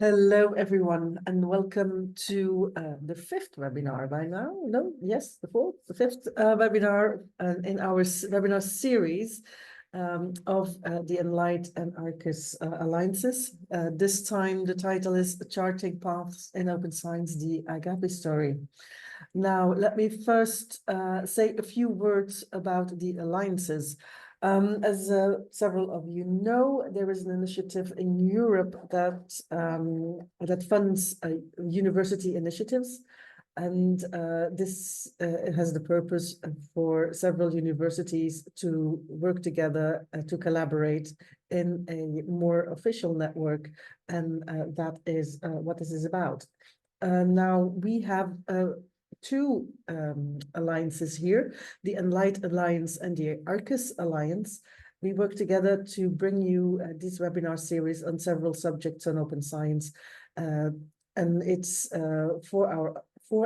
Hello, everyone, and welcome to the fifth webinar by now. No, yes, the fifth webinar in our webinar series of the ENLIGHT and Arqus alliances. This time, the title is Charting Paths in Open Science, the AGAPE story. Now, let me first say a few words about the alliances. As several of you know, there is an initiative in Europe that funds university initiatives, and this has the purpose for several universities to work together to collaborate in a more official network, and that is what this is about. Now we have two alliances here, the ENLIGHT Alliance and the Arqus Alliance. We work together to bring you this webinar series on several subjects on open science, and it's for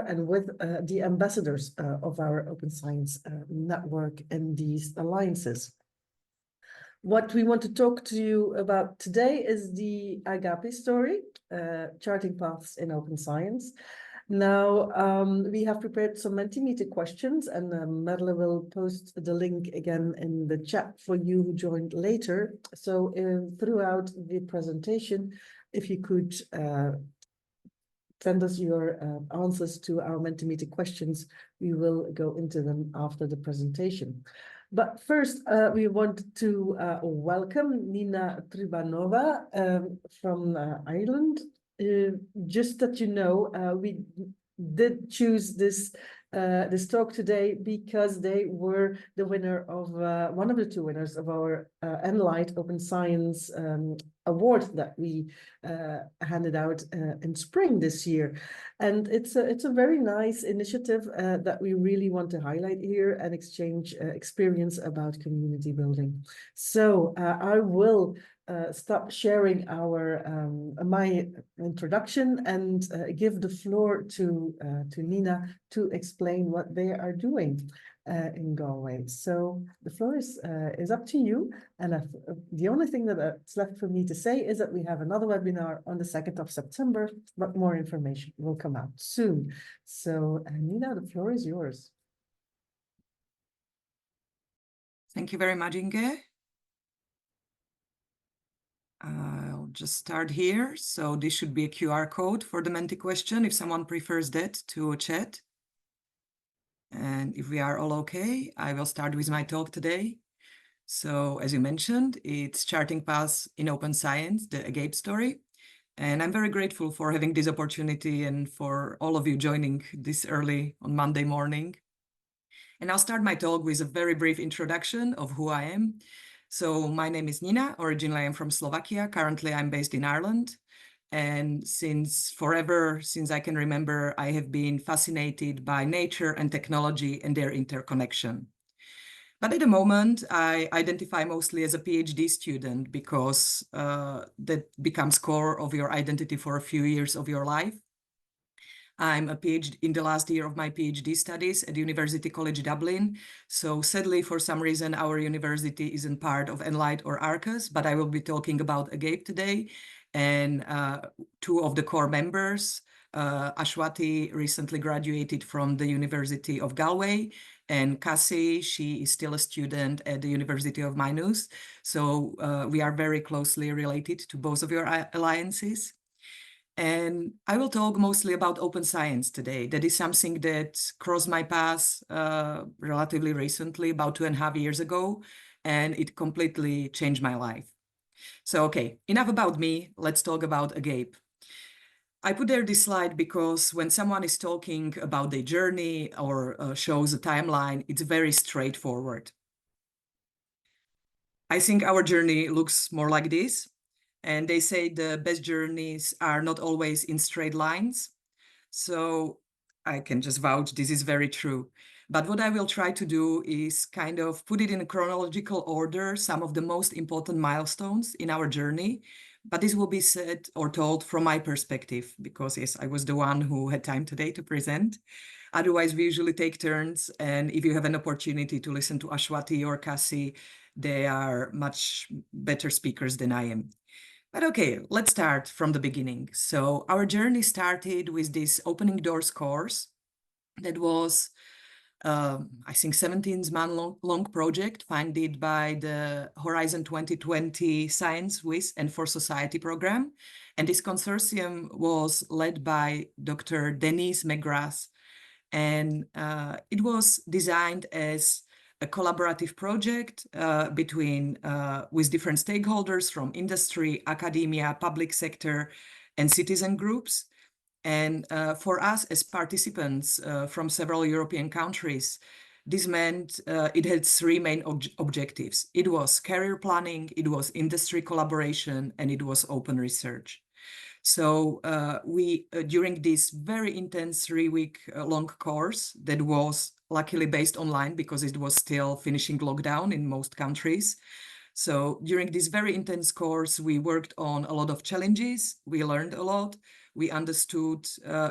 and with the ambassadors of our open science network and these alliances. What we want to talk to you about today is the AGAPE story, Charting Paths in Open Science. Now, we have prepared some Mentimeter questions, and Merle will post the link again in the chat for you who joined later. So throughout the presentation, if you could send us your answers to our Mentimeter questions, we will go into them after the presentation. But first, we want to welcome Nina Trubanová from Ireland. Just that you know, we did choose this talk today because they were the winner of one of the two winners of our ENLIGHT Open Science award that we handed out in spring this year, and it's a very nice initiative that we really want to highlight here and exchange experience about community building. So I will stop sharing my introduction and give the floor to Nina to explain what they are doing in Galway. So the floor is up to you. And the only thing that's left for me to say is that we have another webinar on the 2nd of September, but more information will come out soon. So Nina, the floor is yours. Thank you very much, Inge. I'll just start here. So this should be a QR code for the Menti question, if someone prefers that to chat. And if we are all okay, I will start with my talk today. So as you mentioned, it's Charting Paths in Open Science, the AGAPE story. And I'm very grateful for having this opportunity and for all of you joining this early on Monday morning. And I'll start my talk with a very brief introduction of who I am. So my name is Nina. Originally, I'm from Slovakia. Currently, I'm based in Ireland. And since I can remember, I have been fascinated by nature and technology and their interconnection. But at the moment, I identify mostly as a PhD student because that becomes core of your identity for a few years of your life. I'm a PhD in the last year of my PhD studies at University College Dublin. So sadly, for some reason, our university isn't part of ENLIGHT or Arqus, but I will be talking about AGAPE today. And two of the core members, Ashwati recently graduated from the University of Galway, and Cassie, she is still a student at the University of Maynooth. So we are very closely related to both of your alliances. And I will talk mostly about open science today. That is something that crossed my path relatively recently, about 2.5 years ago, and it completely changed my life. So, okay, enough about me. Let's talk about AGAPE. I put there this slide because when someone is talking about their journey or shows a timeline, it's very straightforward. I think our journey looks more like this. And they say the best journeys are not always in straight lines. So I can just vouch this is very true. But what I will try to do is kind of put it in a chronological order, some of the most important milestones in our journey. But this will be said or told from my perspective, because yes, I was the one who had time today to present. Otherwise, we usually take turns. And if you have an opportunity to listen to Ashwati or Cassie, they are much better speakers than I am. But okay, let's start from the beginning. So our journey started with this opening doors course that was, I think, 17-month long project funded by the Horizon 2020 Science with and for Society program. And this consortium was led by Dr. Denise McGrath. And it was designed as a collaborative project with different stakeholders from industry, academia, public sector, and citizen groups. And for us as participants from several European countries, this meant it had three main objectives. It was career planning, it was industry collaboration, and it was open research. So we, during this very intense 3-week long course that was luckily based online because it was still finishing lockdown in most countries. So during this very intense course, we worked on a lot of challenges. We learned a lot. We understood,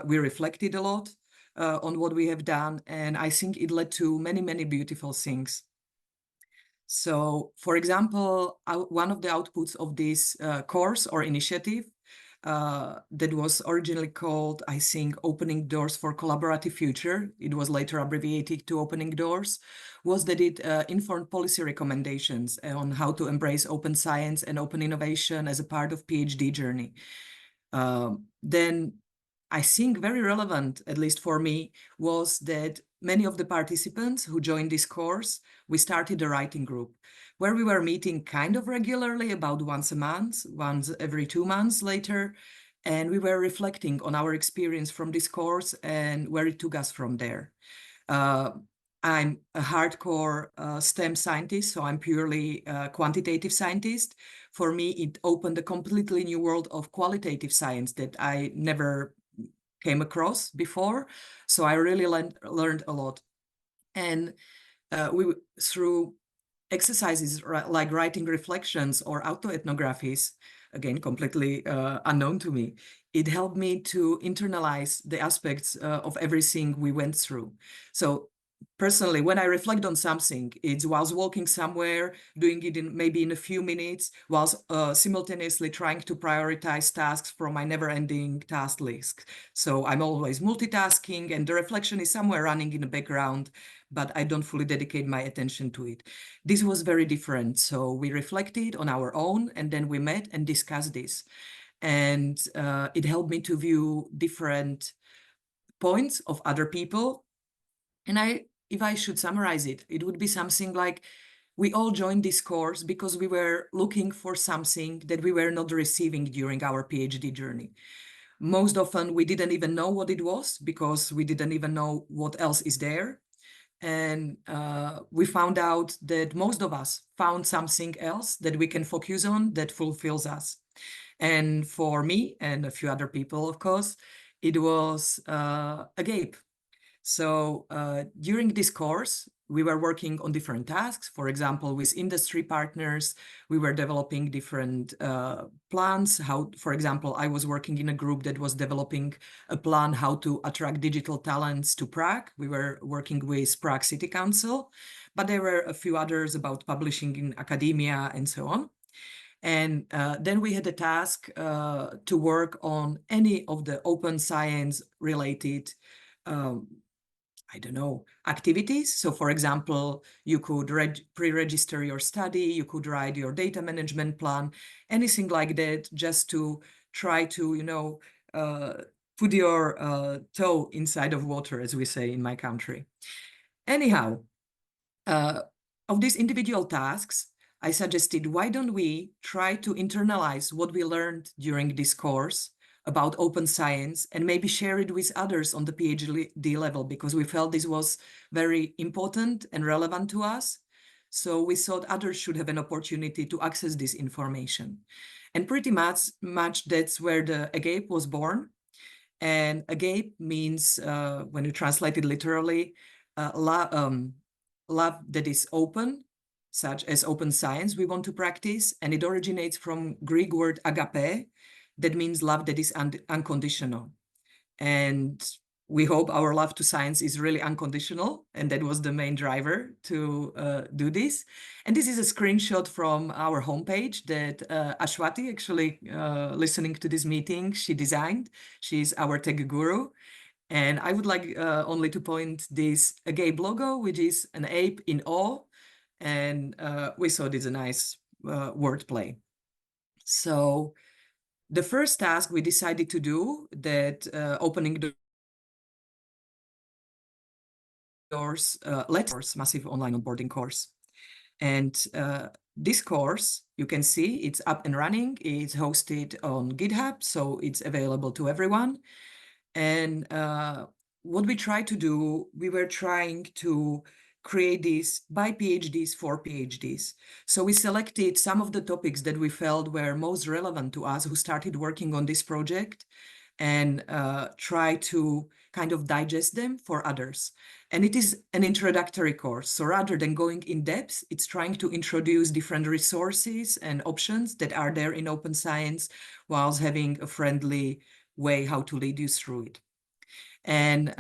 we reflected a lot on what we have done. And I think it led to many, many beautiful things. So, for example, one of the outputs of this course or initiative that was originally called, I think, Opening Doors for Collaborative Future, it was later abbreviated to Opening Doors, was that it informed policy recommendations on how to embrace open science and open innovation as a part of PhD journey. Then I think very relevant, at least for me, was that many of the participants who joined this course, we started a writing group where we were meeting kind of regularly, about once a month, once every 2 months later. And we were reflecting on our experience from this course and where it took us from there. I'm a hardcore STEM scientist, so I'm purely a quantitative scientist. For me, it opened a completely new world of qualitative science that I never came across before. So I really learned a lot. And through exercises like writing reflections or autoethnographies, again, completely unknown to me, it helped me to internalize the aspects of everything we went through. So personally, when I reflect on something, it's whilst walking somewhere, doing it maybe in a few minutes, whilst simultaneously trying to prioritize tasks from my never-ending task list. So I'm always multitasking, and the reflection is somewhere running in the background, but I don't fully dedicate my attention to it. This was very different. So we reflected on our own, and then we met and discussed this. And it helped me to view different points of other people. And if I should summarize it, it would be something like, we all joined this course because we were looking for something that we were not receiving during our PhD journey. Most often, we didn't even know what it was because we didn't even know what else is there. And we found out that most of us found something else that we can focus on that fulfills us. And for me and a few other people, of course, it was AGAPE. So during this course, we were working on different tasks. For example, with industry partners, we were developing different plans. For example, I was working in a group that was developing a plan how to attract digital talents to Prague. We were working with Prague City Council, but there were a few others about publishing in academia and so on. And then we had a task to work on any of the open science related I don't know, activities. So for example, you could pre-register your study, you could write your data management plan, anything like that, just to try to, put your toe inside of water, as we say in my country. Anyhow, of these individual tasks, I suggested, why don't we try to internalize what we learned during this course about open science and maybe share it with others on the PhD level, because we felt this was very important and relevant to us. So we thought others should have an opportunity to access this information. And pretty much that's where the AGAPE was born. And AGAPE means, when you translate it literally, love that is open, such as open science we want to practice. And it originates from Greek word AGAPE, that means love that is unconditional. And we hope our love to science is really unconditional, and that was the main driver to do this. And this is a screenshot from our homepage that Ashwati, actually listening to this meeting, she designed. She's our tech guru. And I would like only to point this AGAPE logo, which is an ape in awe. And we thought it's a nice wordplay. So the first task we decided to do, that opening the doors, course, massive online onboarding course. And this course, you can see it's up and running. It's hosted on GitHub, so it's available to everyone. And what we tried to do, we were trying to create this by PhDs for PhDs. So we selected some of the topics that we felt were most relevant to us who started working on this project, and try to kind of digest them for others. And it is an introductory course. So rather than going in depth, it's trying to introduce different resources and options that are there in open science, whilst having a friendly way how to lead you through it. And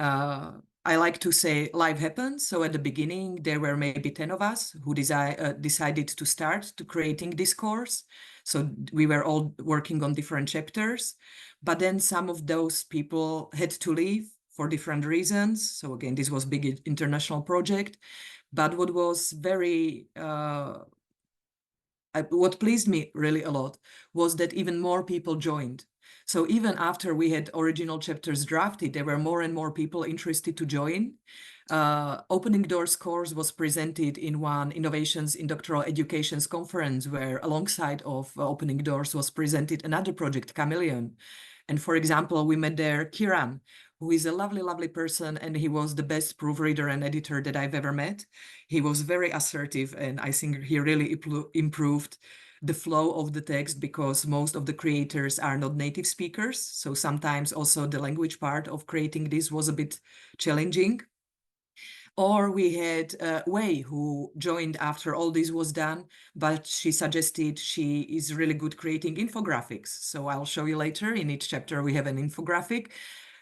I like to say life happens. So at the beginning, there were maybe 10 of us who decided to start to creating this course. So we were all working on different chapters, but then some of those people had to leave for different reasons. So again, this was a big international project. But what was very, what pleased me really a lot was that even more people joined. So even after we had original chapters drafted, there were more and more people interested to join. Opening Doors course was presented in one Innovations in Doctoral Education's conference, where alongside of Opening Doors was presented another project, Chameleon. And for example, we met there Kiran, who is a lovely, lovely person, and he was the best proofreader and editor that I've ever met. He was very assertive, and I think he really improved the flow of the text, because most of the creators are not native speakers. So sometimes also the language part of creating this was a bit challenging. Or we had Wei, who joined after all this was done, but she suggested she is really good creating infographics. So I'll show you later. In each chapter, we have an infographic,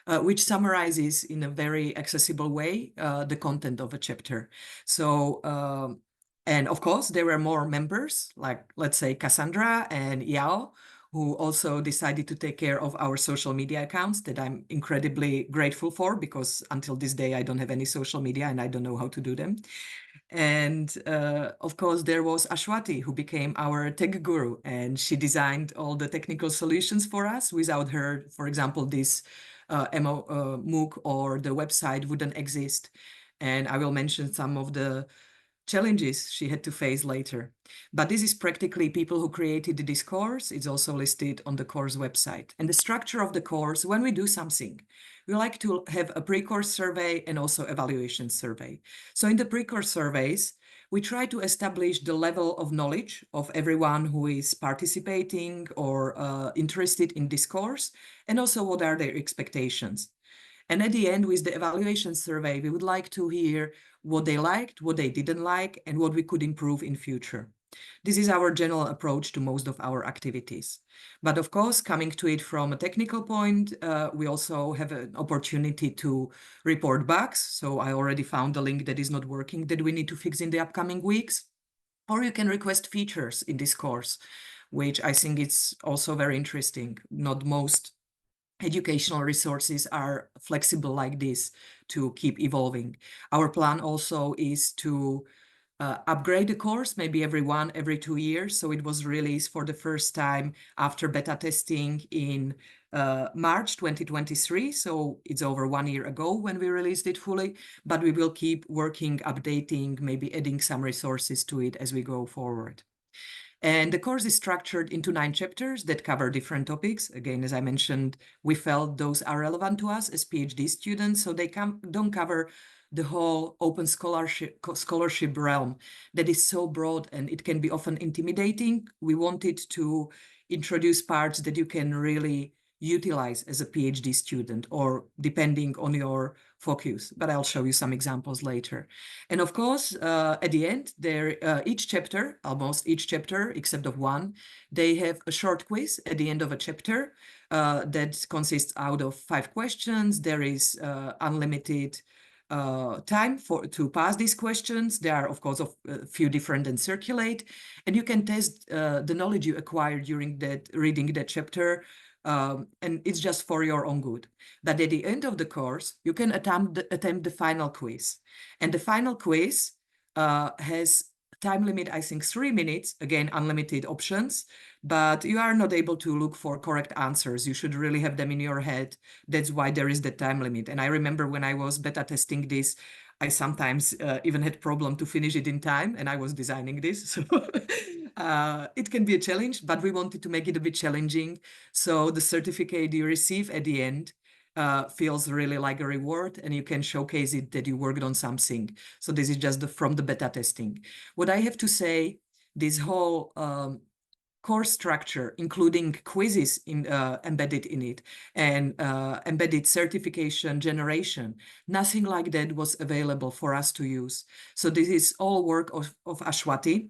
which summarizes in a very accessible way the content of a chapter. So, and of course, there were more members, like, let's say, Cassandra and Yao, who also decided to take care of our social media accounts that I'm incredibly grateful for, because until this day, I don't have any social media and I don't know how to do them. And of course, there was Ashwati, who became our tech guru, and she designed all the technical solutions for us. Without her, for example, this MOOC or the website wouldn't exist. And I will mention some of the challenges she had to face later. But this is practically people who created this course. It's also listed on the course website. And the structure of the course, when we do something, we like to have a pre-course survey and also evaluation survey. So in the pre-course surveys, we try to establish the level of knowledge of everyone who is participating or interested in this course, and also what are their expectations. And at the end, with the evaluation survey, we would like to hear what they liked, what they didn't like, and what we could improve in future. This is our general approach to most of our activities. But of course, coming to it from a technical point, we also have an opportunity to report bugs. So I already found a link that is not working that we need to fix in the upcoming weeks. Or you can request features in this course, which I think it's also very interesting. Not most educational resources are flexible like this to keep evolving. Our plan also is to upgrade the course, maybe every 2 years. So it was released for the first time after beta testing in March 2023. So it's over 1 year ago when we released it fully, but we will keep working, updating, maybe adding some resources to it as we go forward. And the course is structured into 9 chapters that cover different topics. Again, as I mentioned, we felt those are relevant to us as PhD students, so they don't cover the whole open scholarship realm that is so broad and it can be often intimidating. We wanted to introduce parts that you can really utilize as a PhD student, or depending on your focus, but I'll show you some examples later. And of course, at the end, each chapter, almost each chapter, except of one, they have a short quiz at the end of a chapter that consists out of 5 questions. There is unlimited time to pass these questions. There are, of course, a few different and circulate, and you can test the knowledge you acquired during reading that chapter, and it's just for your own good. But at the end of the course, you can attempt the final quiz, and the final quiz has time limit, I think 3 minutes, again, unlimited options, but you are not able to look for correct answers. You should really have them in your head. That's why there is the time limit. And I remember when I was beta testing this, I sometimes even had problem to finish it in time, and I was designing this. So it can be a challenge, but we wanted to make it a bit challenging. So the certificate you receive at the end feels really like a reward, and you can showcase it that you worked on something. So this is just from the beta testing. What I have to say, this whole course structure, including quizzes embedded in it, and embedded certification generation, nothing like that was available for us to use. So this is all work of Ashwati,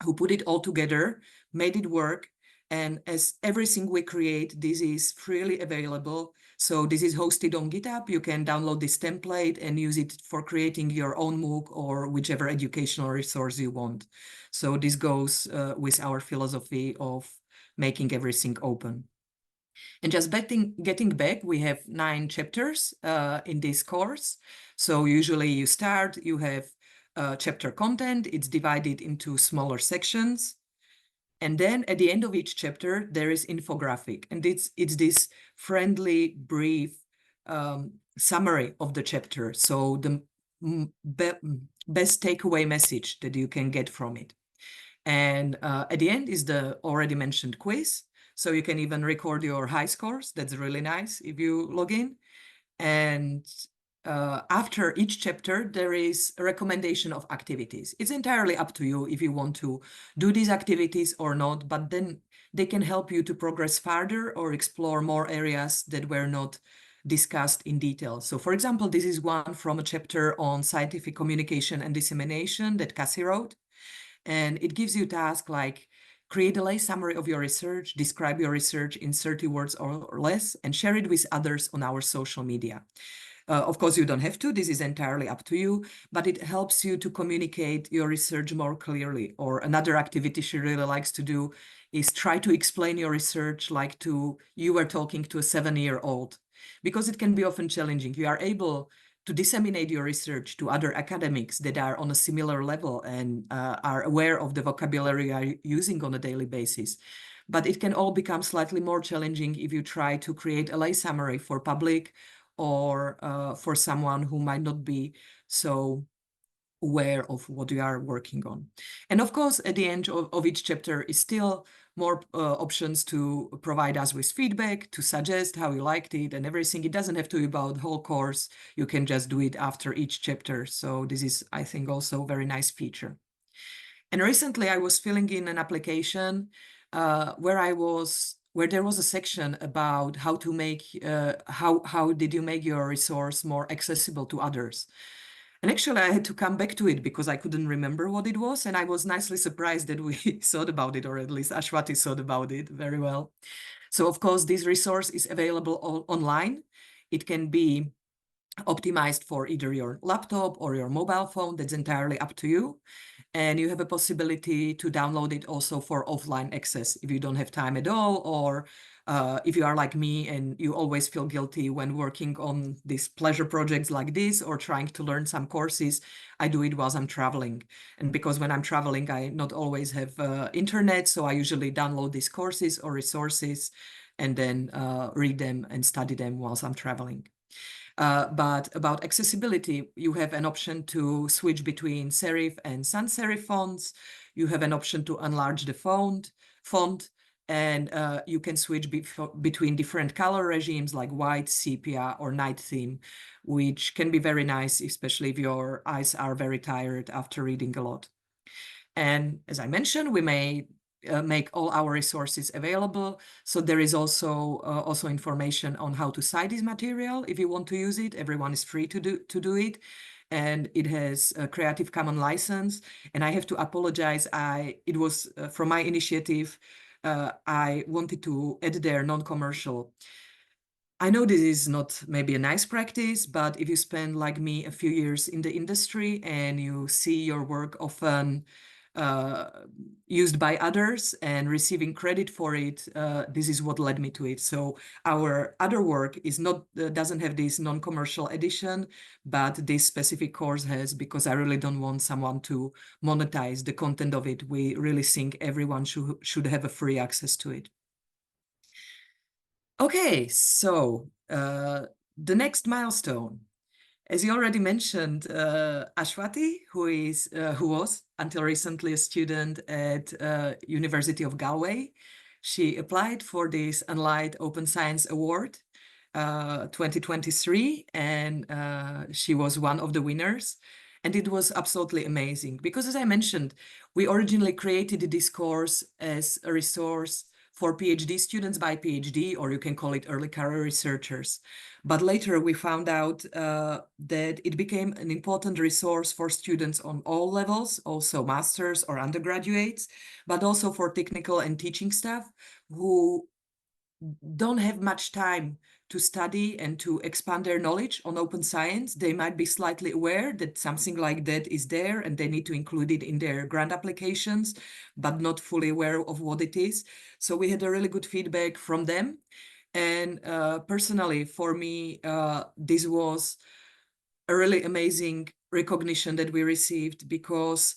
who put it all together, made it work, and as everything we create, this is freely available. So this is hosted on GitHub. You can download this template and use it for creating your own MOOC or whichever educational resource you want. So this goes with our philosophy of making everything open. And just getting back, we have 9 chapters in this course. So usually you start, you have chapter content. It's divided into smaller sections. And then at the end of each chapter, there is infographic. And it's this friendly, brief summary of the chapter. So the best takeaway message that you can get from it. And at the end is the already mentioned quiz. So you can even record your high scores. That's really nice if you log in. And after each chapter, there is a recommendation of activities. It's entirely up to you if you want to do these activities or not, but then they can help you to progress further or explore more areas that were not discussed in detail. So for example, this is one from a chapter on scientific communication and dissemination that Cassie wrote. And it gives you tasks like create a lay summary of your research, describe your research in 30 words or less, and share it with others on our social media. Of course, you don't have to, this is entirely up to you, but it helps you to communicate your research more clearly. Or another activity she really likes to do is try to explain your research like you were talking to a 7-year-old, because it can be often challenging. You are able to disseminate your research to other academics that are on a similar level and are aware of the vocabulary you are using on a daily basis. But it can all become slightly more challenging if you try to create a lay summary for public or for someone who might not be so aware of what you are working on. And of course, at the end of each chapter is still more options to provide us with feedback, to suggest how you liked it and everything. It doesn't have to be about the whole course. You can just do it after each chapter. So this is, I think, also a very nice feature. And recently I was filling in an application where there was a section about how to make, how did you make your resource more accessible to others? And actually I had to come back to it because I couldn't remember what it was. And I was nicely surprised that we thought about it, or at least Ashwati thought about it very well. So of course, this resource is available online. It can be optimized for either your laptop or your mobile phone. That's entirely up to you. And you have a possibility to download it also for offline access if you don't have time at all, or if you are like me and you always feel guilty when working on these pleasure projects like this or trying to learn some courses. I do it while I'm traveling. And because when I'm traveling, I not always have internet, so I usually download these courses or resources and then read them and study them while I'm traveling. But about accessibility, you have an option to switch between serif and sans serif fonts. You have an option to enlarge the font, and you can switch between different color regimes like white, sepia, or night theme, which can be very nice, especially if your eyes are very tired after reading a lot. And as I mentioned, we made make all our resources available. So there is also information on how to cite this material. If you want to use it, everyone is free to do it. And it has a Creative Commons license. And I have to apologize. It was from my initiative. I wanted to add there non-commercial. I know this is not maybe a nice practice, but if you spend like me a few years in the industry and you see your work often used by others and receiving credit for it, this is what led me to it. So our other work is not doesn't have this non-commercial edition, but this specific course has, because I really don't want someone to monetize the content of it. We really think everyone should have a free access to it. Okay, so the next milestone, as you already mentioned, Ashwati, who was until recently a student at University of Galway, she applied for this ENLIGHT Open Science Award 2023, and she was one of the winners. And it was absolutely amazing because, as I mentioned, we originally created this course as a resource for PhD students by PhD, or you can call it early career researchers. But later we found out that it became an important resource for students on all levels, also masters or undergraduates, but also for technical and teaching staff who don't have much time to study and to expand their knowledge on open science. They might be slightly aware that something like that is there and they need to include it in their grant applications, but not fully aware of what it is. So we had a really good feedback from them. And personally, for me, this was a really amazing recognition that we received, because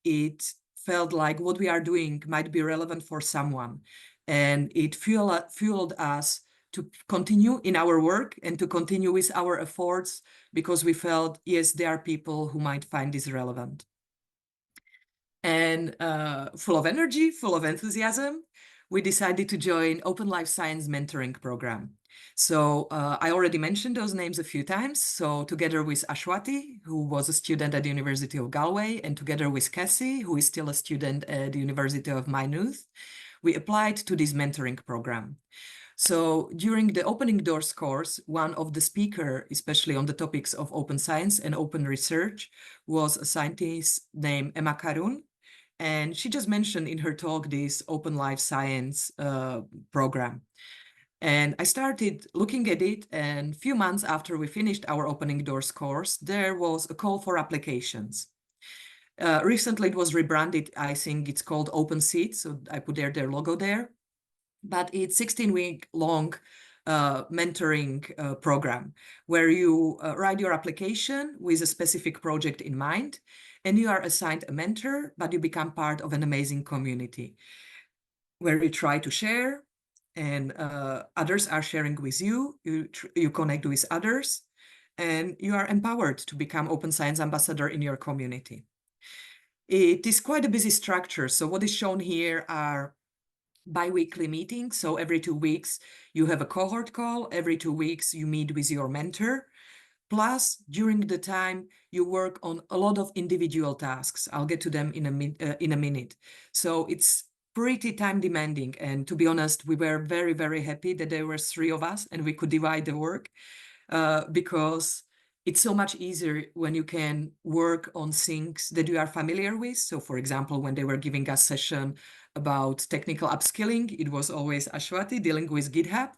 it felt like what we are doing might be relevant for someone. And it fueled us to continue in our work and to continue with our efforts, because we felt, yes, there are people who might find this relevant. And full of energy, full of enthusiasm, we decided to join Open Life Science Mentoring Program. So I already mentioned those names a few times. So together with Ashwati, who was a student at the University of Galway, and together with Cassie, who is still a student at the University of Maynooth, we applied to this mentoring program. So during the Opening Doors course, one of the speakers, especially on the topics of open science and open research, was a scientist named Emma Karun. And she just mentioned in her talk this Open Life Science program. And I started looking at it, and a few months after we finished our Opening Doors course, there was a call for applications. Recently, it was rebranded. I think it's called Open Seat, so I put their logo there. But it's 16-week long mentoring program where you write your application with a specific project in mind, and you are assigned a mentor, but you become part of an amazing community where you try to share, and others are sharing with you. You connect with others, and you are empowered to become Open Science Ambassador in your community. It is quite a busy structure. So what is shown here are bi-weekly meetings. So every 2 weeks, you have a cohort call. Every 2 weeks, you meet with your mentor. Plus, during the time, you work on a lot of individual tasks. I'll get to them in a minute. So it's pretty time demanding. And to be honest, we were very, very happy that there were 3 of us and we could divide the work because it's so much easier when you can work on things that you are familiar with. So for example, when they were giving us session about technical upskilling, it was always Ashwati dealing with GitHub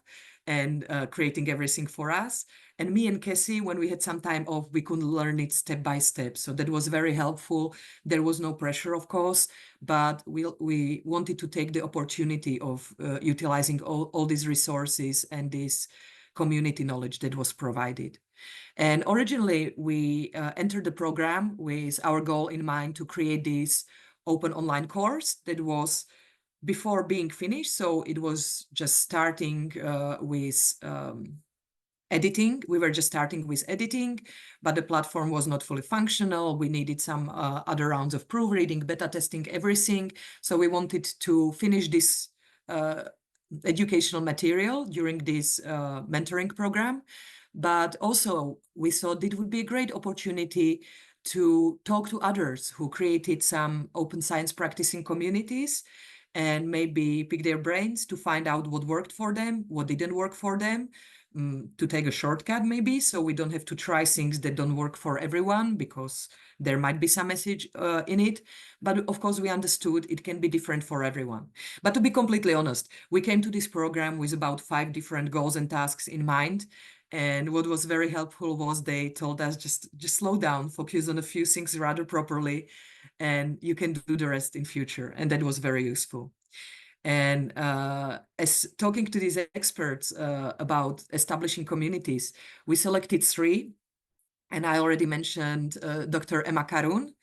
and creating everything for us. And me and Cassie, when we had some time off, we could learn it step by step. So that was very helpful. There was no pressure, of course, but we wanted to take the opportunity of utilizing all these resources and this community knowledge that was provided. And originally, we entered the program with our goal in mind to create this open online course that was before being finished. So it was just starting with editing. We were just starting with editing, but the platform was not fully functional. We needed some other rounds of proofreading, beta testing, everything. So we wanted to finish this educational material during this mentoring program. But also we thought it would be a great opportunity to talk to others who created some open science practicing communities and maybe pick their brains to find out what worked for them, what didn't work for them, to take a shortcut maybe, so we don't have to try things that don't work for everyone, because there might be some message in it. But of course, we understood it can be different for everyone. But to be completely honest, we came to this program with about 5 different goals and tasks in mind. And what was very helpful was they told us just slow down, focus on a few things rather properly, and you can do the rest in future. And that was very useful. And as talking to these experts about establishing communities, we selected 3. And I already mentioned Dr. Emma Karun.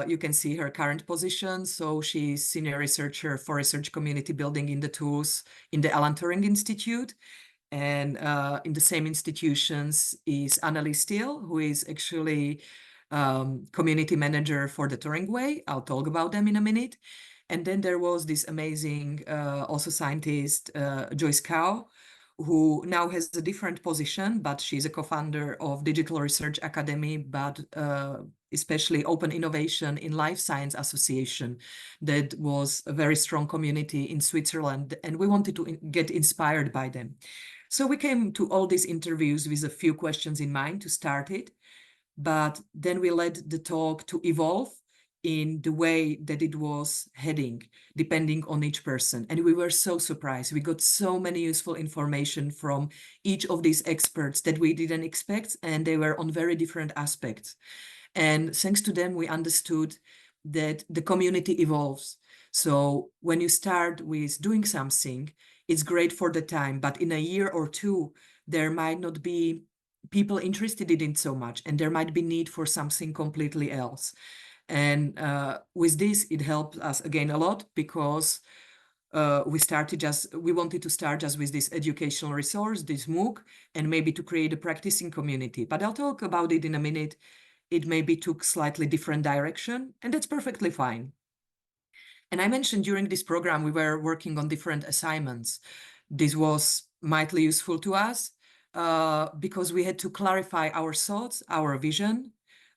You can see her current position. So she's senior researcher for research community building in the tools in the Alan Turing Institute. And in the same institutions is Annelies Steele, who is actually community manager for the Turing Way. I'll talk about them in a minute. And then there was this amazing also scientist, Joyce Cow, who now has a different position, but she's a co-founder of Digital Research Academy, but especially Open Innovation in Life Science Association. That was a very strong community in Switzerland, and we wanted to get inspired by them. So we came to all these interviews with a few questions in mind to start it, but then we let the talk to evolve in the way that it was heading, depending on each person. And we were so surprised. We got so many useful information from each of these experts that we didn't expect, and they were on very different aspects. And thanks to them, we understood that the community evolves. So when you start with doing something, it's great for the time, but in a year or 2, there might not be people interested in it so much, and there might be need for something completely else. And with this, it helped us again a lot, because we wanted to start just with this educational resource, this MOOC, and maybe to create a practicing community. But I'll talk about it in a minute. It maybe took slightly different direction, and that's perfectly fine. And I mentioned during this program, we were working on different assignments. This was mightily useful to us because we had to clarify our thoughts, our vision.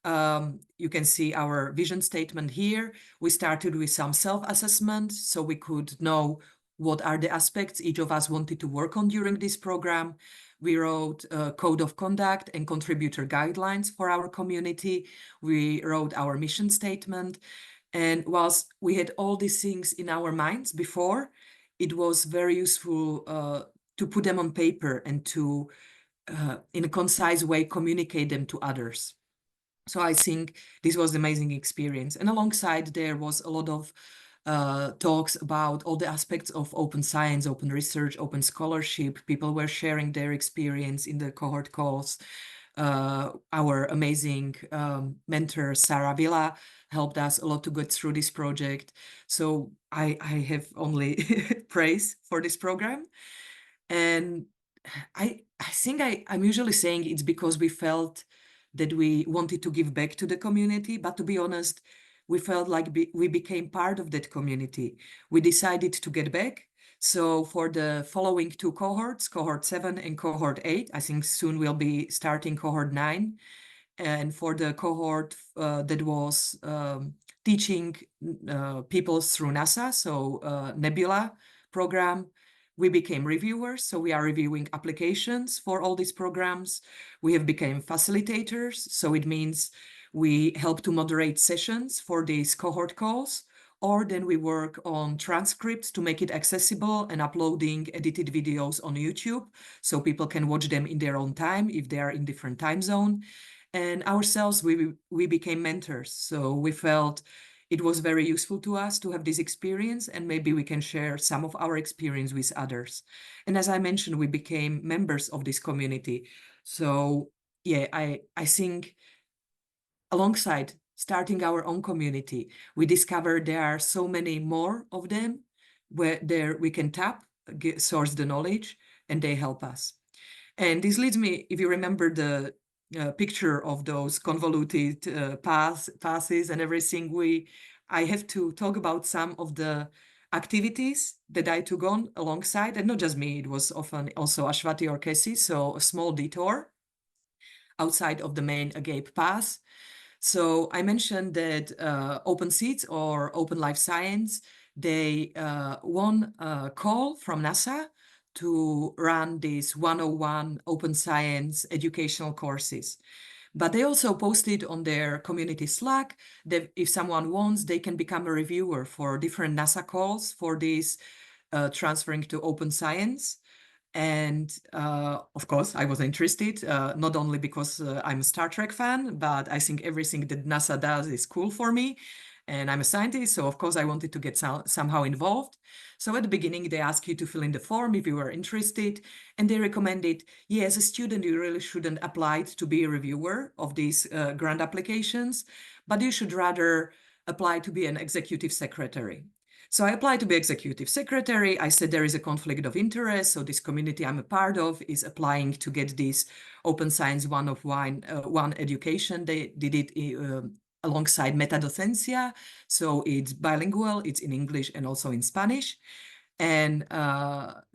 You can see our vision statement here. We started with some self-assessment, so we could know what are the aspects each of us wanted to work on during this program. We wrote a code of conduct and contributor guidelines for our community. We wrote our mission statement. And whilst we had all these things in our minds before, it was very useful to put them on paper and to, in a concise way, communicate them to others. So I think this was an amazing experience. And alongside, there was a lot of talks about all the aspects of open science, open research, open scholarship. People were sharing their experience in the cohort calls. Our amazing mentor, Sarah Villa, helped us a lot to get through this project. So I have only praise for this program. And I think I'm usually saying it's because we felt that we wanted to give back to the community, but to be honest, we felt like we became part of that community. We decided to get back. So for the following 2 cohorts, cohort 7 and cohort 8, I think soon we'll be starting cohort 9. And for the cohort that was teaching people through NASA, so Nebula program, we became reviewers. So we are reviewing applications for all these programs. We have become facilitators. So it means we help to moderate sessions for these cohort calls, or then we work on transcripts to make it accessible and uploading edited videos on YouTube so people can watch them in their own time if they are in different time zone. And ourselves, we became mentors. So we felt it was very useful to us to have this experience, and maybe we can share some of our experience with others. And as I mentioned, we became members of this community. So yeah, I think alongside starting our own community, we discovered there are so many more of them where we can tap, source the knowledge, and they help us. And this leads me, if you remember the picture of those convoluted passes and everything, I have to talk about some of the activities that I took on alongside, and not just me, it was often also Ashwati or Casey, so a small detour outside of the main AGAPE path. So I mentioned that open seats or open life science, they won a call from NASA to run these 101 open science educational courses. But they also posted on their community Slack that if someone wants, they can become a reviewer for different NASA calls for this transferring to open science. And of course, I was interested, not only because I'm a Star Trek fan, but I think everything that NASA does is cool for me. And I'm a scientist, so of course I wanted to get somehow involved. So at the beginning, they ask you to fill in the form if you were interested, and they recommended, yeah, as a student, you really shouldn't apply to be a reviewer of these grant applications, but you should rather apply to be an executive secretary. So I applied to be executive secretary. I said there is a conflict of interest. So this community I'm a part of is applying to get this Open Science one education. They did it alongside metadocencia. So it's bilingual, it's in English and also in Spanish. And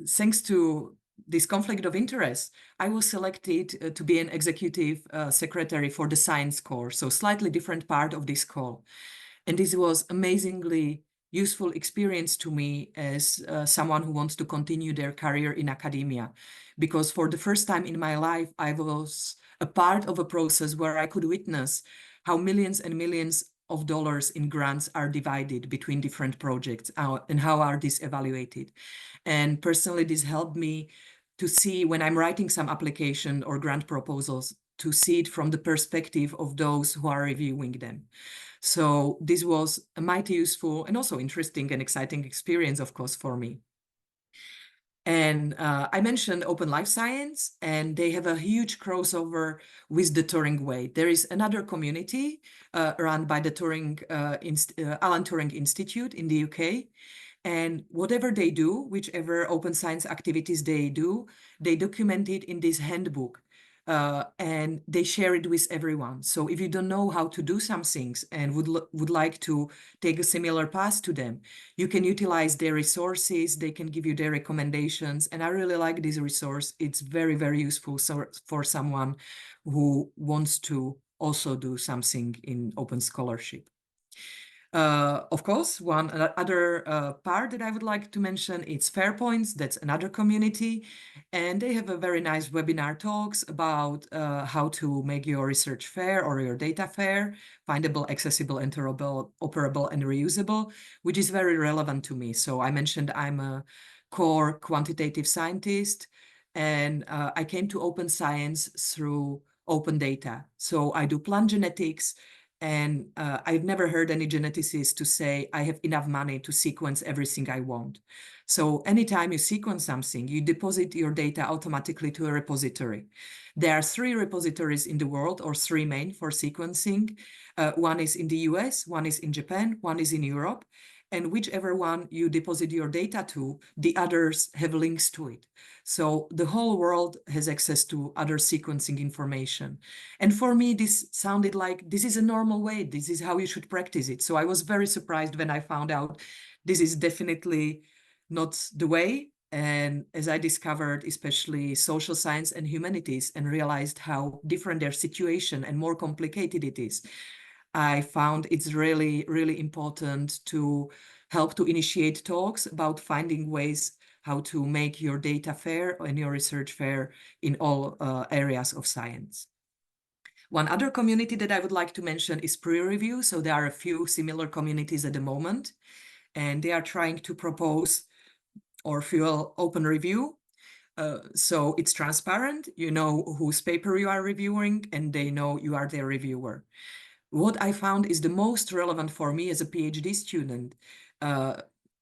thanks to this conflict of interest, I was selected to be an executive secretary for the science core. So slightly different part of this call. And this was amazingly useful experience to me as someone who wants to continue their career in academia, because for the first time in my life, I was a part of a process where I could witness how millions and millions of dollars in grants are divided between different projects and how are these evaluated. And personally, this helped me to see when I'm writing some application or grant proposals, to see it from the perspective of those who are reviewing them. So this was a mighty useful and also interesting and exciting experience, of course, for me. And I mentioned Open Life Science, and they have a huge crossover with the Turing Way. There is another community run by the Alan Turing Institute in the UK. And whatever they do, whichever open science activities they do, they document it in this handbook. And they share it with everyone. So if you don't know how to do some things and would like to take a similar path to them, you can utilize their resources. They can give you their recommendations. And I really like this resource. It's very, very useful for someone who wants to also do something in open scholarship. Of course, one other part that I would like to mention is Fairpoints. That's another community, and they have a very nice webinar talks about how to make your research fair or your data fair, findable, accessible, interoperable, and reusable, which is very relevant to me. So I mentioned I'm a core quantitative scientist, and I came to open science through open data. So I do plant genetics. And I've never heard any geneticist to say, I have enough money to sequence everything I want. So anytime you sequence something, you deposit your data automatically to a repository. There are 3 repositories in the world, or 3 main for sequencing. One is in the US, one is in Japan, one is in Europe. And whichever one you deposit your data to, the others have links to it. So the whole world has access to other sequencing information. And for me, this sounded like this is a normal way. This is how you should practice it. So I was very surprised when I found out this is definitely not the way. And as I discovered, especially social science and humanities, and realized how different their situation and more complicated it is, I found it's really, really important to help to initiate talks about finding ways how to make your data fair and your research fair in all areas of science. One other community that I would like to mention is pre-review. So there are a few similar communities at the moment, and they are trying to propose or fuel open review. So it's transparent, you know whose paper you are reviewing, and they know you are their reviewer. What I found is the most relevant for me as a PhD student.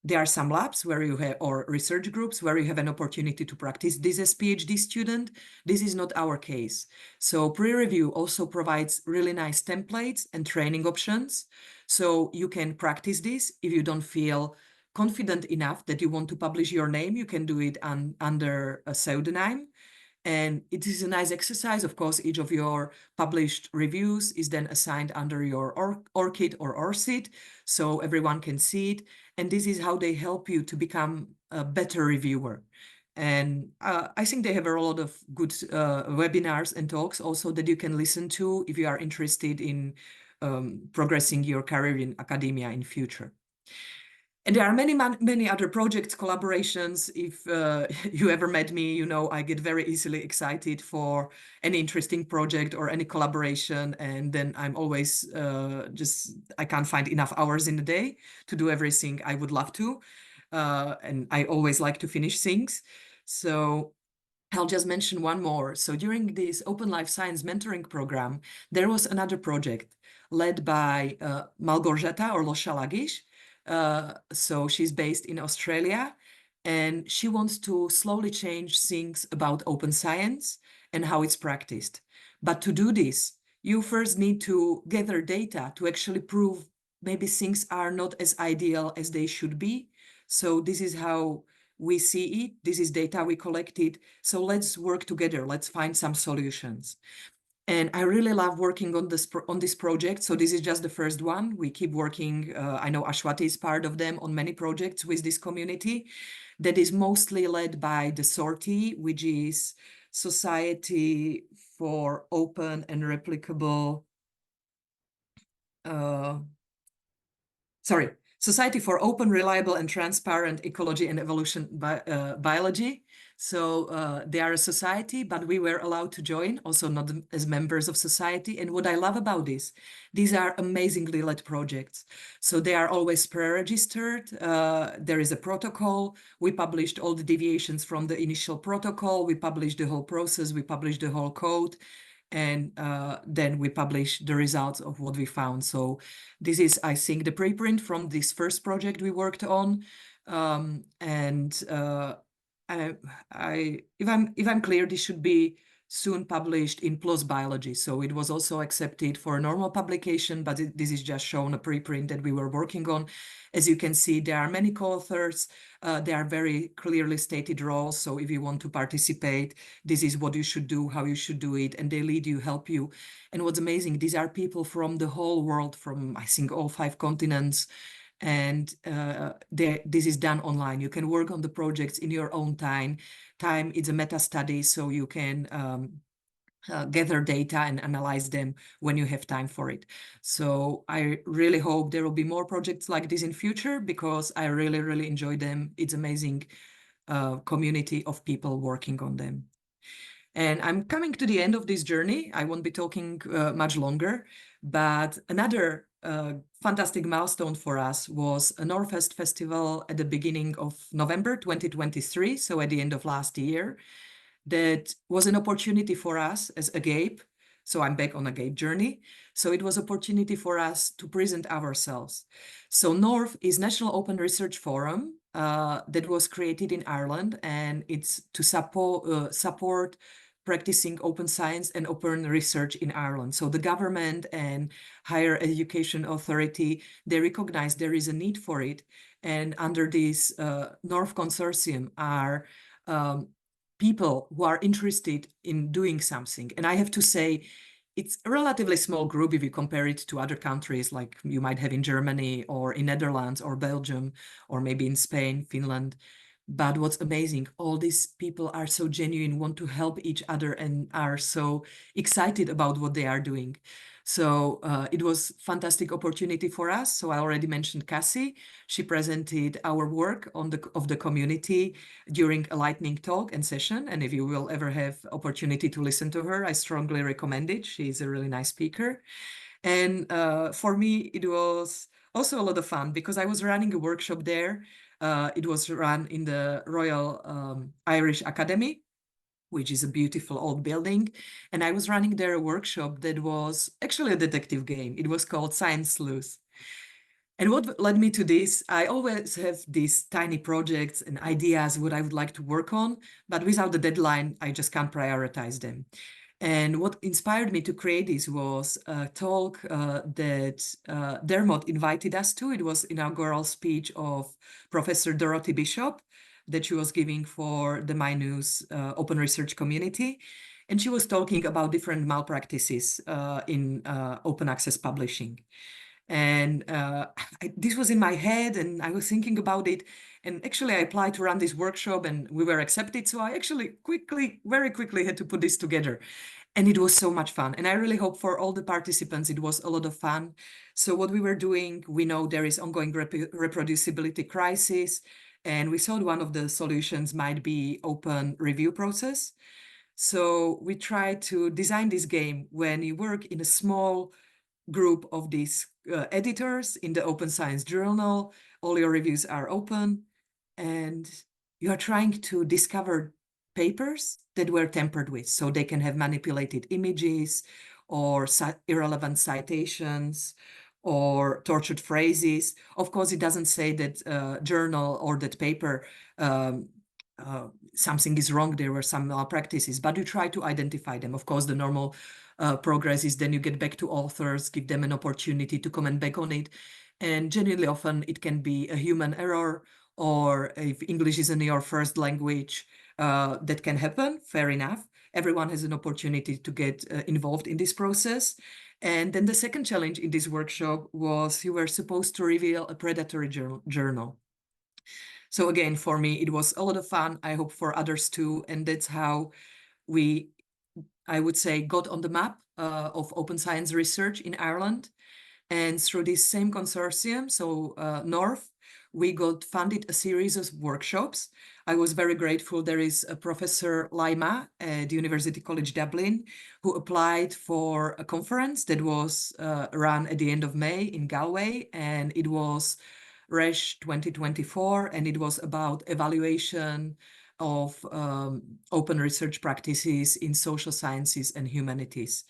There are some labs where you have, or research groups where you have an opportunity to practice this as PhD student. This is not our case. So pre-review also provides really nice templates and training options. So you can practice this. If you don't feel confident enough that you want to publish your name, you can do it under a pseudonym. And it is a nice exercise. Of course, each of your published reviews is then assigned under your ORCID or ORCID, so everyone can see it. And this is how they help you to become a better reviewer. And I think they have a lot of good webinars and talks also that you can listen to if you are interested in progressing your career in academia in future. And there are many other projects, collaborations. If you ever met me, you know I get very easily excited for any interesting project or any collaboration. And then I'm always I can't find enough hours in the day to do everything I would love to. And I always like to finish things. So I'll just mention one more. So during this Open Life Science mentoring program, there was another project led by Malgorzata Orloshalagish. So she's based in Australia, and she wants to slowly change things about open science and how it's practiced. But to do this, you first need to gather data to actually prove maybe things are not as ideal as they should be. So this is how we see it. This is data we collected. So let's work together. Let's find some solutions. And I really love working on this project. So this is just the first one. We keep working. I know Ashwati is part of them on many projects with this community that is mostly led by the SORTI, which is Society for Open and Replicable. Society for Open, Reliable, and Transparent Ecology and Evolution Biology. So they are a society, but we were allowed to join, also not as members of society. And what I love about this, these are amazingly led projects. So they are always pre-registered. There is a protocol. We published all the deviations from the initial protocol. We published the whole process. We published the whole code. And then we publish the results of what we found. So this is, I think, the preprint from this first project we worked on. If I'm clear, this should be soon published in PLOS Biology. So it was also accepted for a normal publication, but this is just shown a preprint that we were working on. As you can see, there are many co-authors. There are very clearly stated roles. So if you want to participate, this is what you should do, how you should do it, and they lead you, help you. And what's amazing, these are people from the whole world, from I think all 5 continents. And this is done online. You can work on the projects in your own time. It's a meta study, so you can gather data and analyze them when you have time for it. So I really hope there will be more projects like this in future, because I really, really enjoy them. It's amazing community of people working on them. And I'm coming to the end of this journey. I won't be talking much longer, but another fantastic milestone for us was a Northfest Festival at the beginning of November 2023, so at the end of last year. That was an opportunity for us as AGAPE. So I'm back on AGAPE journey. So it was an opportunity for us to present ourselves. So NORF is National Open Research Forum that was created in Ireland, and it's to support practicing open science and open research in Ireland. So the government and higher education authority, they recognize there is a need for it. And under this NORF consortium are people who are interested in doing something. And I have to say, it's a relatively small group if you compare it to other countries like you might have in Germany or in Netherlands or Belgium or maybe in Spain, Finland. But what's amazing, all these people are so genuine, want to help each other, and are so excited about what they are doing. So it was a fantastic opportunity for us. So I already mentioned Cassie. She presented our work of the community during a lightning talk and session. And if you will ever have opportunity to listen to her, I strongly recommend it. She's a really nice speaker. And for me, it was also a lot of fun because I was running a workshop there. It was run in the Royal Irish Academy, which is a beautiful old building. And I was running there a workshop that was actually a detective game. It was called Science Sleuth. And what led me to this, I always have these tiny projects and ideas what I would like to work on, but without the deadline, I just can't prioritize them. And what inspired me to create this was a talk that Dermot invited us to. It was inaugural speech of Professor Dorothy Bishop that she was giving for the MyNews open research community. And she was talking about different malpractices in open access publishing. And this was in my head, and I was thinking about it. And actually, I applied to run this workshop, and we were accepted. So I actually very quickly had to put this together. And it was so much fun. And I really hope for all the participants, it was a lot of fun. So what we were doing, we know there is ongoing reproducibility crisis. And we thought one of the solutions might be open review process. So we tried to design this game when you work in a small group of these editors in the Open Science Journal. All your reviews are open, and you are trying to discover papers that were tampered with, so they can have manipulated images or irrelevant citations or tortured phrases. Of course, it doesn't say that journal or that paper something is wrong, there were some malpractices, but you try to identify them. Of course, the normal progress is then you get back to authors, give them an opportunity to comment back on it. And genuinely often it can be a human error, or if English isn't your first language, that can happen, fair enough. Everyone has an opportunity to get involved in this process. And then the second challenge in this workshop was you were supposed to reveal a predatory journal. So again, for me, it was a lot of fun. I hope for others too. And that's how we, I would say, got on the map of open science research in Ireland. And through this same consortium, so North, we got funded a series of workshops. I was very grateful. There is a Professor Laima at the University College Dublin who applied for a conference that was run at the end of May in Galway, and it was RESH 2024, and it was about evaluation of open research practices in social sciences and humanities.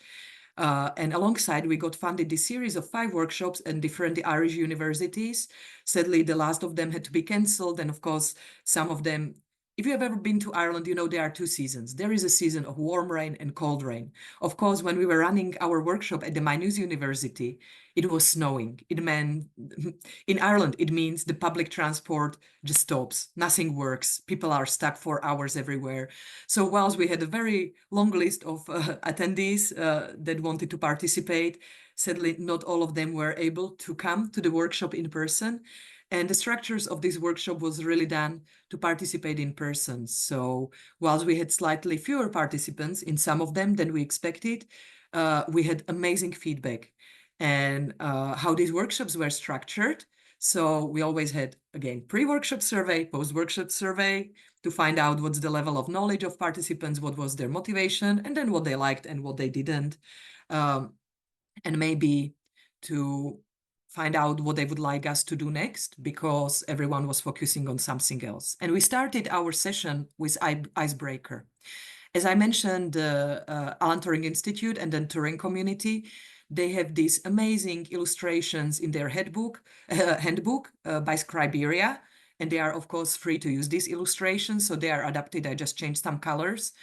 And alongside, we got funded this series of 5 workshops in different Irish universities. Sadly, the last of them had to be cancelled. And of course, some of them, if you have ever been to Ireland, you know there are 2 seasons. There is a season of warm rain and cold rain. Of course, when we were running our workshop at the Maynooth University, it was snowing. It meant, in Ireland, it means the public transport just stops. Nothing works. People are stuck for hours everywhere. So whilst we had a very long list of attendees that wanted to participate, sadly, not all of them were able to come to the workshop in person. And the structures of this workshop was really done to participate in person. So whilst we had slightly fewer participants in some of them than we expected, we had amazing feedback. And how these workshops were structured. So we always had, again, pre-workshop survey, post-workshop survey, to find out what's the level of knowledge of participants, what was their motivation, and then what they liked and what they didn't. And maybe to find out what they would like us to do next, because everyone was focusing on something else. And we started our session with icebreaker. As I mentioned, the Alan Turing Institute and then Turing Community, they have these amazing illustrations in their handbook by Scriberia. And they are, of course, free to use these illustrations. So they are adapted. I just changed some colors.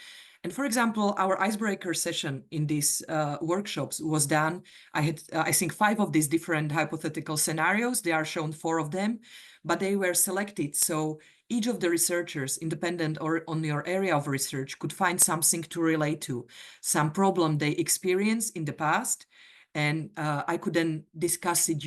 And for example, our icebreaker session in these workshops was done. I had, I think, 5 of these different hypothetical scenarios. There are shown 4 of them, but they were selected. So each of the researchers, independent or on your area of research, could find something to relate to, some problem they experienced in the past. And I could then discuss it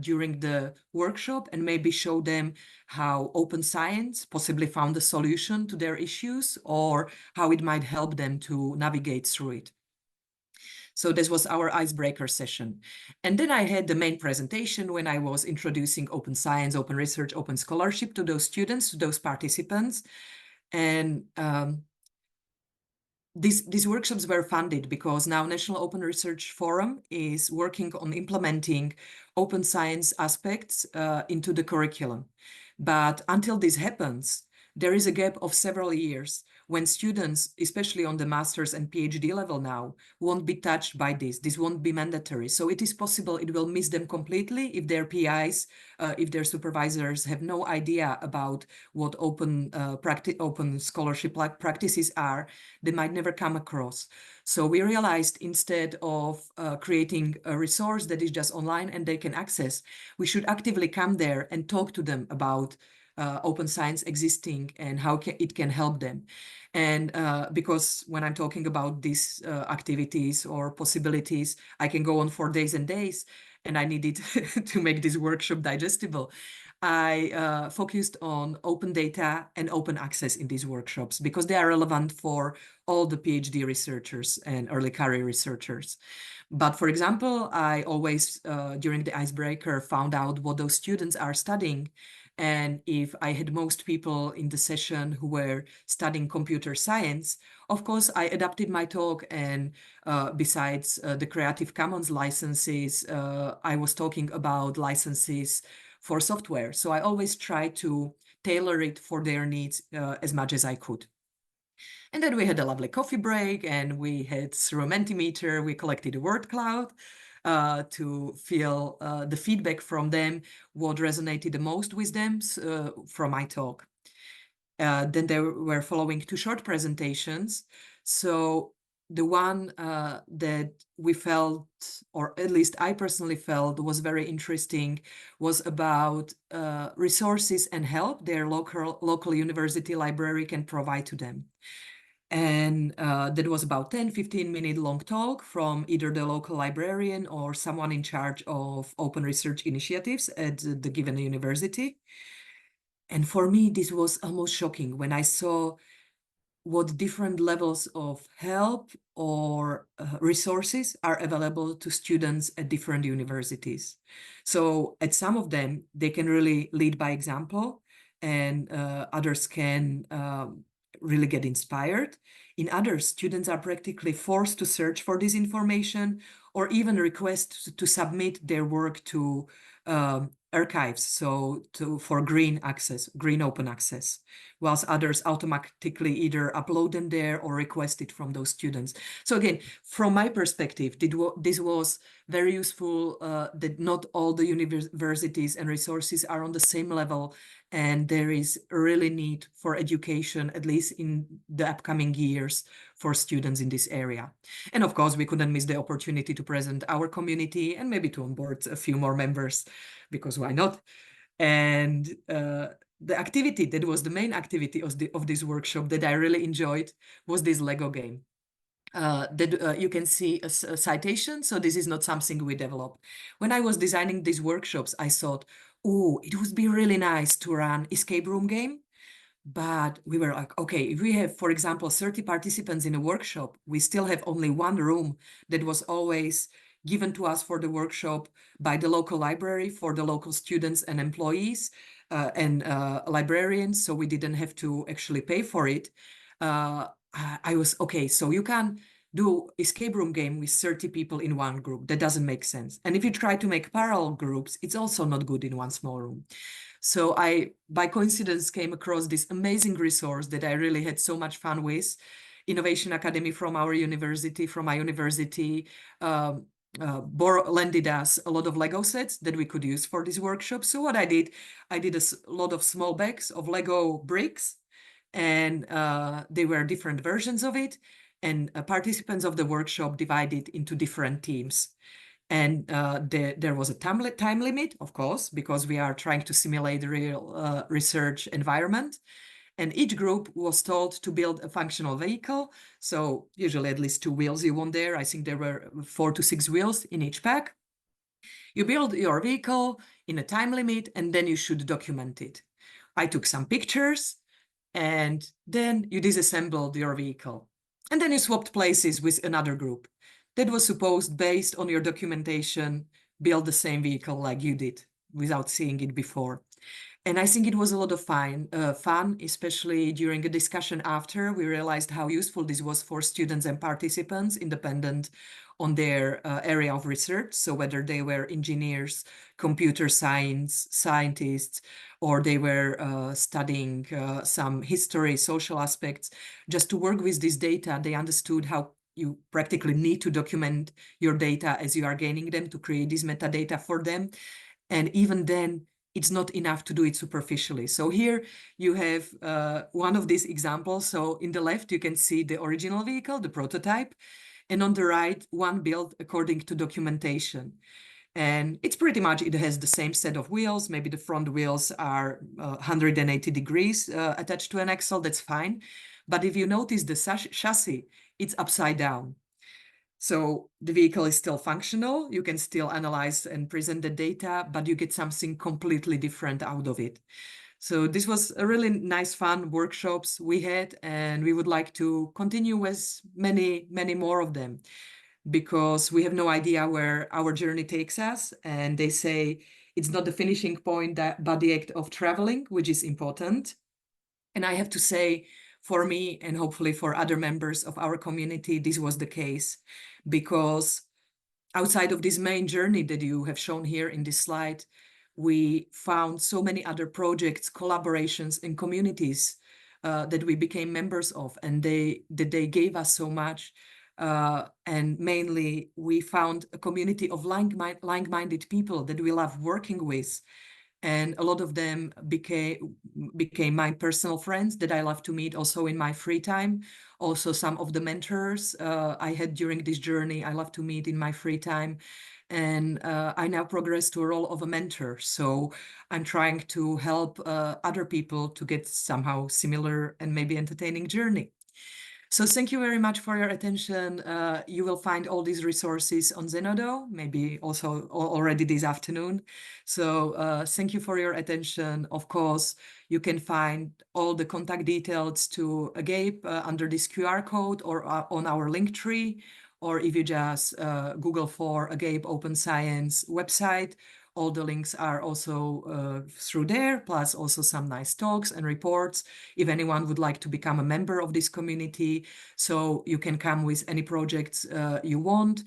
during the workshop and maybe show them how open science possibly found a solution to their issues, or how it might help them to navigate through it. So this was our icebreaker session. And then I had the main presentation when I was introducing open science, open research, open scholarship to those students, to those participants. And these workshops were funded because now National Open Research Forum is working on implementing open science aspects into the curriculum. But until this happens, there is a gap of several years when students, especially on the master's and PhD level now, won't be touched by this. This won't be mandatory. So it is possible it will miss them completely if their PIs, if their supervisors have no idea about what open scholarship practices are, they might never come across. So we realized instead of creating a resource that is just online and they can access, we should actively come there and talk to them about open science existing and how it can help them. And because when I'm talking about these activities or possibilities, I can go on for days and days. and I needed to make this workshop digestible, I focused on open data and open access in these workshops because they are relevant for all the PhD researchers and early career researchers. But for example, I always, during the icebreaker, found out what those students are studying. And if I had most people in the session who were studying computer science, of course, I adapted my talk. And besides the Creative Commons licenses, I was talking about licenses for software. So I always try to tailor it for their needs as much as I could. And then we had a lovely coffee break, and we had through a Mentimeter, we collected a word cloud to feel the feedback from them, what resonated the most with them from my talk. Then there were following 2 short presentations. So the one that we felt, or at least I personally felt was very interesting, was about resources and help their local university library can provide to them. And that was about 10-15-minute long talk from either the local librarian or someone in charge of open research initiatives at the given university. And for me, this was almost shocking when I saw what different levels of help or resources are available to students at different universities. So at some of them, they can really lead by example, and others can really get inspired. In others, students are practically forced to search for this information or even request to submit their work to archives, so for green access, green open access, whilst others automatically either upload them there or request it from those students. So again, from my perspective, this was very useful, that not all the universities and resources are on the same level, and there is really need for education, at least in the upcoming years, for students in this area. And of course, we couldn't miss the opportunity to present our community and maybe to onboard a few more members, because why not? And the activity that was the main activity of this workshop that I really enjoyed was this Lego game. That you can see a citation. So this is not something we developed. When I was designing these workshops, I thought, oh, it would be really nice to run escape room game. But we were like, okay, if we have, for example, 30 participants in a workshop, we still have only one room that was always given to us for the workshop by the local library for the local students and employees and librarians. So we didn't have to actually pay for it. I was, okay, so you can do escape room game with 30 people in one group. That doesn't make sense. And if you try to make parallel groups, it's also not good in one small room. So I, by coincidence, came across this amazing resource that I really had so much fun with. Innovation Academy from my university, lended us a lot of Lego sets that we could use for this workshop. So what I did a lot of small bags of Lego bricks, and they were different versions of it. And participants of the workshop divided into different teams. And there was a time limit, of course, because we are trying to simulate the real research environment. And each group was told to build a functional vehicle. So usually at least 2 wheels you want there. I think there were 4 to 6 wheels in each pack. You build your vehicle in a time limit, and then you should document it. I took some pictures, and then you disassembled your vehicle. And then you swapped places with another group that was supposed, based on your documentation, build the same vehicle like you did without seeing it before. And I think it was a lot of fun, especially during a discussion after. We realized how useful this was for students and participants, independent on their area of research. So whether they were engineers, computer science, scientists, or they were studying some history, social aspects, just to work with this data, they understood how you practically need to document your data as you are gaining them to create this metadata for them. And even then, it's not enough to do it superficially. So here you have one of these examples. So in the left, you can see the original vehicle, the prototype, and on the right, one built according to documentation. And it's pretty much, it has the same set of wheels. Maybe the front wheels are 180 degrees attached to an axle, that's fine. But if you notice the chassis, it's upside down. So the vehicle is still functional. You can still analyze and present the data, but you get something completely different out of it. So this was a really nice, fun workshops we had, and we would like to continue with many, many more of them, because we have no idea where our journey takes us. And they say it's not the finishing point, but the act of traveling, which is important. And I have to say, for me, and hopefully for other members of our community, this was the case, because outside of this main journey that you have shown here in this slide, we found so many other projects, collaborations, and communities that we became members of, and they gave us so much. And mainly, we found a community of like-minded people that we love working with. And a lot of them became my personal friends that I love to meet also in my free time. Also, some of the mentors I had during this journey, I love to meet in my free time. And I now progress to a role of a mentor. So I'm trying to help other people to get somehow similar and maybe entertaining journey. So thank you very much for your attention. You will find all these resources on Zenodo, maybe also already this afternoon. So thank you for your attention. Of course, you can find all the contact details to AGAPE under this QR code or on our link tree, or if you just Google for AGAPE Open Science website. All the links are also through there, plus also some nice talks and reports if anyone would like to become a member of this community. So you can come with any projects you want.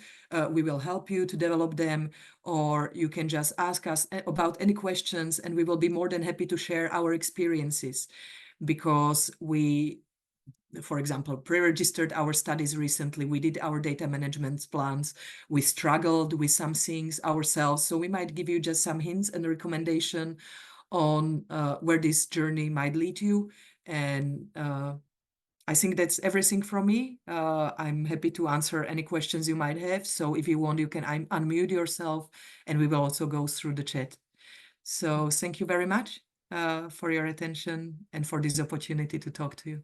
We will help you to develop them, or you can just ask us about any questions, and we will be more than happy to share our experiences, because we, for example, pre-registered our studies recently. We did our data management plans. We struggled with some things ourselves. So we might give you just some hints and recommendation on where this journey might lead you. And I think that's everything from me. I'm happy to answer any questions you might have. So if you want, you can unmute yourself, and we will also go through the chat. So thank you very much for your attention and for this opportunity to talk to you.